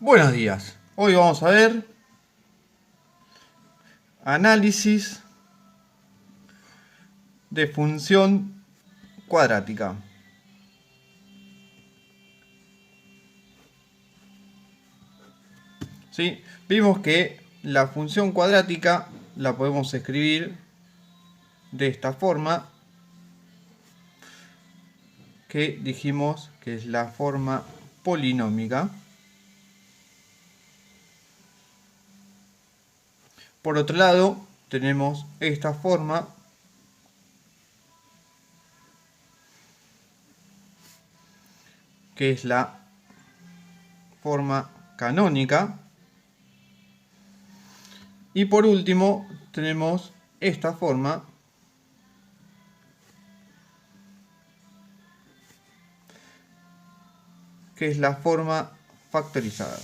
Buenos días. Hoy vamos a ver análisis de función cuadrática. ¿Sí? Vimos que la función cuadrática la podemos escribir de esta forma, que dijimos que es la forma polinómica. Por otro lado, tenemos esta forma, que es la forma canónica. Y por último, tenemos esta forma, que es la forma factorizada.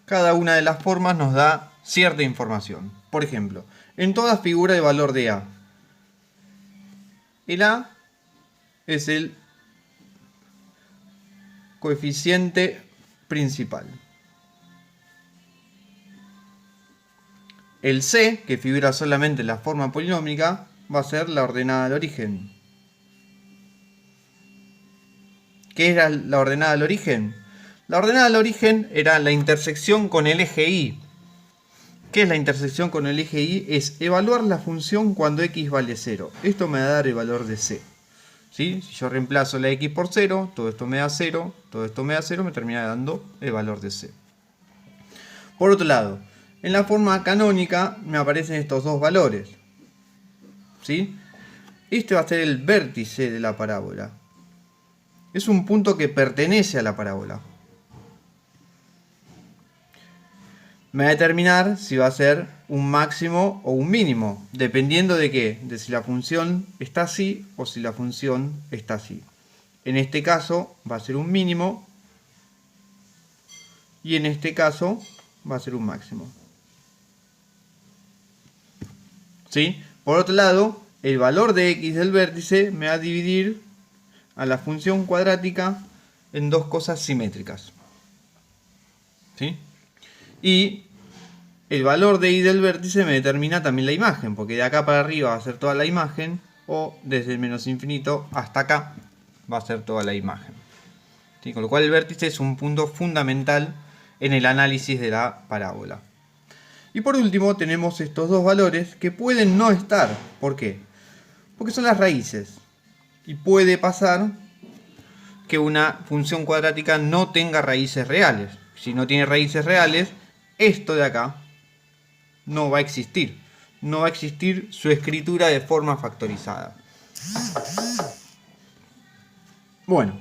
Cada una de las formas nos da cierta información. Por ejemplo, en toda figura de valor de A, el A es el coeficiente principal. El C, que figura solamente en la forma polinómica, va a ser la ordenada del origen. ¿Qué era la ordenada del origen? La ordenada del origen era la intersección con el eje Y. ¿Qué es la intersección con el eje Y? Es evaluar la función cuando x vale 0. Esto me va a dar el valor de C. ¿Sí? Si yo reemplazo la x por 0, todo esto me da 0, todo esto me da 0, me termina dando el valor de C. Por otro lado, en la forma canónica me aparecen estos dos valores. ¿Sí? Este va a ser el vértice de la parábola. Es un punto que pertenece a la parábola. Me va a determinar si va a ser un máximo o un mínimo, dependiendo de qué, de si la función está así o si la función está así. En este caso va a ser un mínimo y en este caso va a ser un máximo. ¿Sí? Por otro lado, el valor de x del vértice me va a dividir a la función cuadrática en dos cosas simétricas. ¿Sí? Y el valor de y del vértice me determina también la imagen, porque de acá para arriba va a ser toda la imagen, o desde el menos infinito hasta acá va a ser toda la imagen. ¿Sí? Con lo cual el vértice es un punto fundamental en el análisis de la parábola. Y por último tenemos estos dos valores que pueden no estar. ¿Por qué? Porque son las raíces. Y puede pasar que una función cuadrática no tenga raíces reales. Si no tiene raíces reales, esto de acá no va a existir. No va a existir su escritura de forma factorizada. Bueno,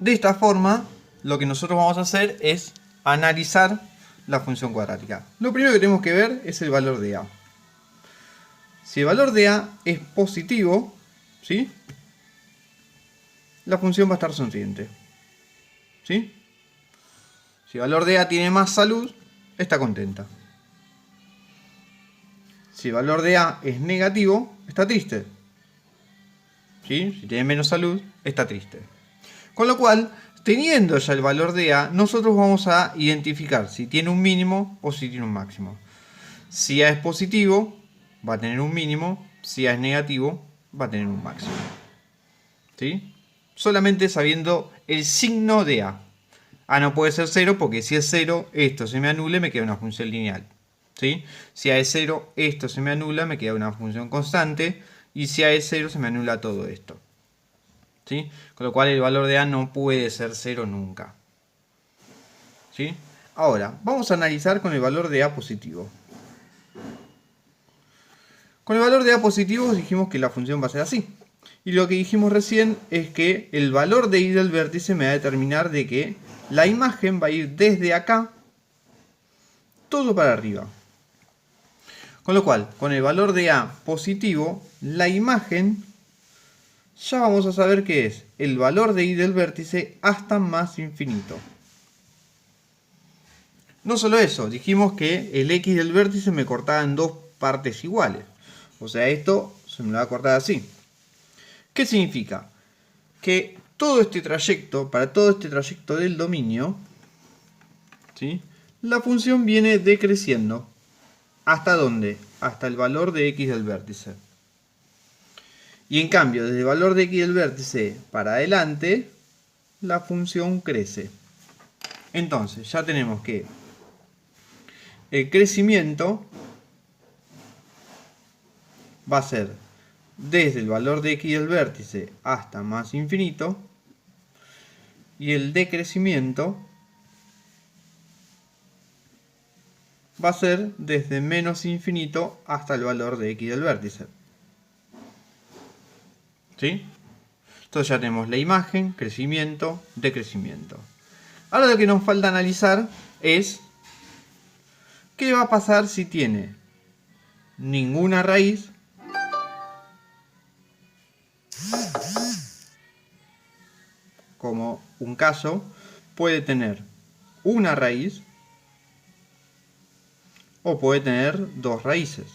de esta forma lo que nosotros vamos a hacer es analizar la función cuadrática. Lo primero que tenemos que ver es el valor de A. Si el valor de A es positivo, ¿sí?, la función va a estar sonriente. ¿Sí? Si el valor de A tiene más salud, está contenta. Si el valor de A es negativo, está triste. ¿Sí? Si tiene menos salud, está triste. Con lo cual, teniendo ya el valor de A, nosotros vamos a identificar si tiene un mínimo o si tiene un máximo. Si A es positivo, va a tener un mínimo. Si A es negativo, va a tener un máximo. ¿Sí? Solamente sabiendo el signo de A. A no puede ser 0 porque si es 0, esto se me anula y me queda una función lineal. ¿Sí? Si A es 0, esto se me anula, me queda una función constante. Y si A es 0, se me anula todo esto. ¿Sí? Con lo cual el valor de A no puede ser 0 nunca. ¿Sí? Ahora, vamos a analizar con el valor de A positivo. Con el valor de A positivo dijimos que la función va a ser así. Y lo que dijimos recién es que el valor de y del vértice me va a determinar de que la imagen va a ir desde acá todo para arriba. Con lo cual, con el valor de A positivo, la imagen ya vamos a saber que es el valor de y del vértice hasta más infinito. No solo eso, dijimos que el x del vértice me cortaba en dos partes iguales. O sea, esto se me va a cortar así. ¿Qué significa? Que todo este trayecto, para todo este trayecto del dominio, ¿sí?, la función viene decreciendo. ¿Hasta dónde? Hasta el valor de x del vértice. Y en cambio, desde el valor de x del vértice para adelante, la función crece. Entonces, ya tenemos que el crecimiento va a ser desde el valor de x del vértice hasta más infinito, y el decrecimiento va a ser desde menos infinito hasta el valor de x del vértice. ¿Sí? Entonces ya tenemos la imagen, crecimiento, decrecimiento. Ahora lo que nos falta analizar es qué va a pasar si tiene ninguna raíz como un caso, puede tener una raíz o puede tener dos raíces.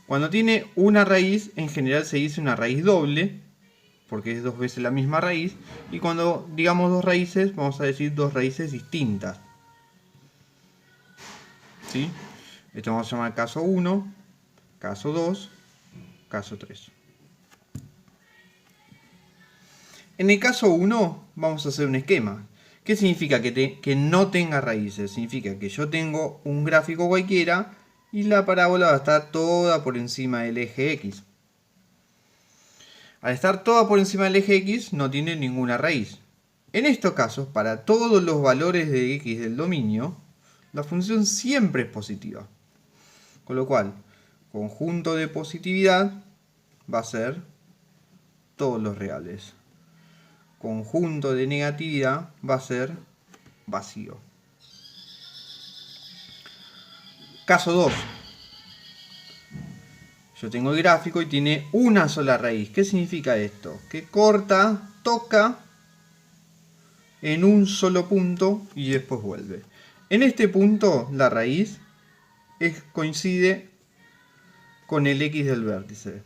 Cuando tiene una raíz, en general se dice una raíz doble, porque es dos veces la misma raíz, y cuando digamos dos raíces, vamos a decir dos raíces distintas. ¿Sí? Esto vamos a llamar caso 1, caso 2, caso 3. En el caso 1 vamos a hacer un esquema. ¿Qué significa que no tenga raíces? Significa que yo tengo un gráfico cualquiera y la parábola va a estar toda por encima del eje X. Al estar toda por encima del eje X no tiene ninguna raíz. En estos casos, para todos los valores de X del dominio, la función siempre es positiva. Con lo cual, conjunto de positividad va a ser todos los reales. Conjunto de negatividad va a ser vacío. Caso 2. Yo tengo el gráfico y tiene una sola raíz. ¿Qué significa esto? Que corta, toca en un solo punto y después vuelve. En este punto la raíz coincide con el X del vértice.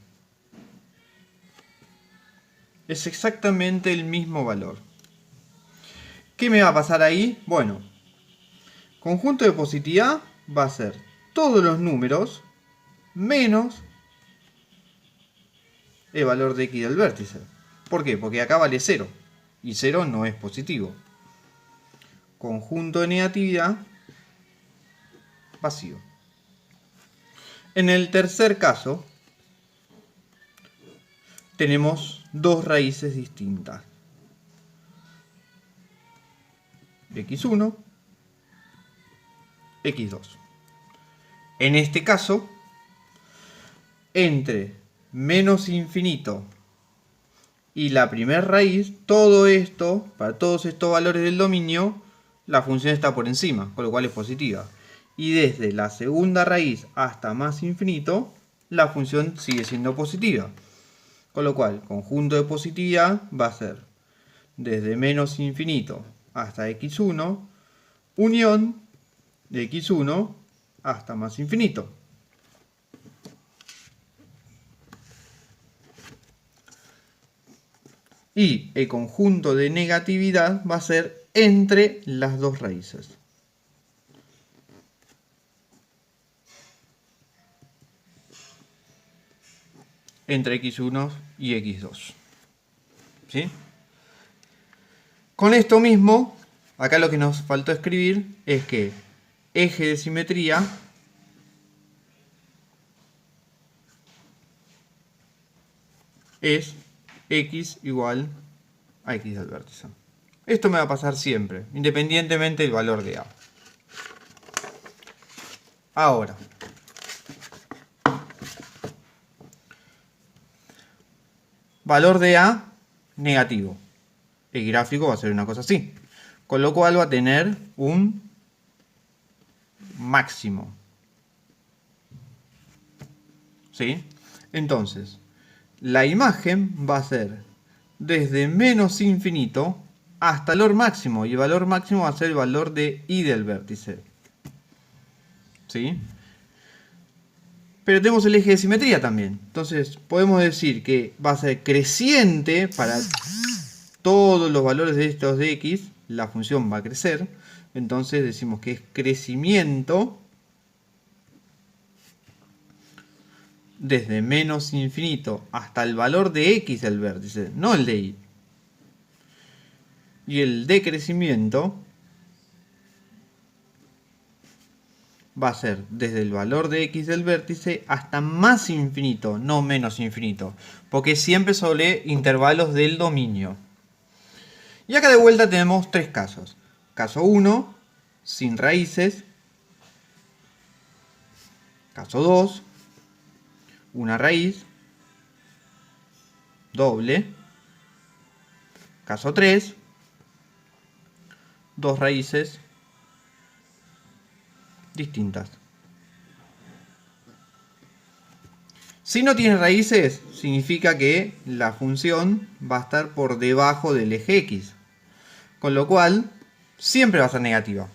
Es exactamente el mismo valor. ¿Qué me va a pasar ahí? Bueno, conjunto de positividad va a ser todos los números menos el valor de X del vértice. ¿Por qué? Porque acá vale 0 y 0 no es positivo. Conjunto de negatividad vacío. En el tercer caso tenemos dos raíces distintas. X1, X2. En este caso, entre menos infinito y la primera raíz, todo esto, para todos estos valores del dominio, la función está por encima, con lo cual es positiva. Y desde la segunda raíz hasta más infinito, la función sigue siendo positiva. Con lo cual, conjunto de positividad va a ser desde menos infinito hasta x1, unión de x1 hasta más infinito. Y el conjunto de negatividad va a ser entre las dos raíces. Entre x1 y x2. ¿Sí? Con esto mismo, acá lo que nos faltó escribir es que eje de simetría es x igual a x del vértice. Esto me va a pasar siempre, independientemente del valor de A. Ahora, valor de A negativo. El gráfico va a ser una cosa así. Con lo cual va a tener un máximo. ¿Sí? Entonces, la imagen va a ser desde menos infinito hasta el valor máximo. Y el valor máximo va a ser el valor de y del vértice. ¿Sí? Pero tenemos el eje de simetría también. Entonces podemos decir que va a ser creciente para todos los valores de estos de x, la función va a crecer. Entonces decimos que es crecimiento desde menos infinito hasta el valor de x del vértice, no el de y. Y el decrecimiento va a ser desde el valor de x del vértice hasta más infinito, no menos infinito, porque siempre sobre intervalos del dominio. Y acá de vuelta tenemos tres casos. Caso 1, sin raíces. Caso 2, una raíz doble. Caso 3, dos raíces distintas. Si no tiene raíces, significa que la función va a estar por debajo del eje x, con lo cual siempre va a ser negativa.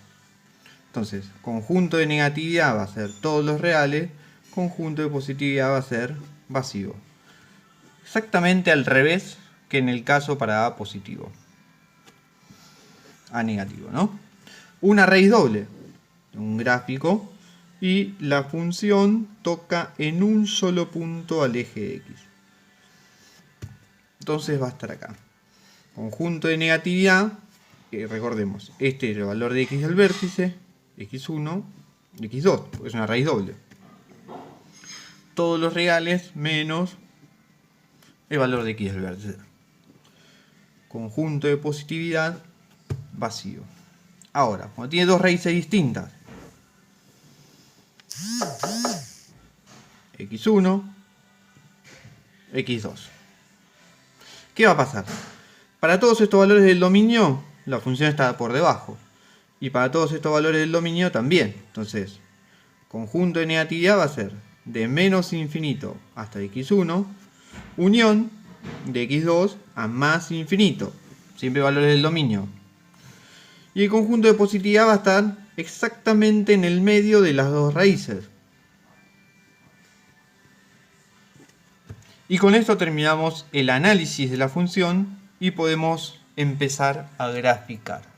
Entonces, conjunto de negatividad va a ser todos los reales, conjunto de positividad va a ser vacío. Exactamente al revés que en el caso para A positivo. A negativo, ¿no? Una raíz doble, un gráfico, y la función toca en un solo punto al eje x. Entonces va a estar acá. Conjunto de negatividad, recordemos, este es el valor de x del vértice, x1, x2, porque es una raíz doble. Todos los reales menos el valor de x del vértice. Conjunto de positividad, vacío. Ahora, cuando tiene dos raíces distintas, x1, x2. ¿Qué va a pasar? Para todos estos valores del dominio, la función está por debajo. Y para todos estos valores del dominio también. Entonces, conjunto de negatividad va a ser de menos infinito hasta x1, unión de x2 a más infinito. Siempre valores del dominio. Y el conjunto de positividad va a estar exactamente en el medio de las dos raíces. Y con esto terminamos el análisis de la función y podemos empezar a graficar.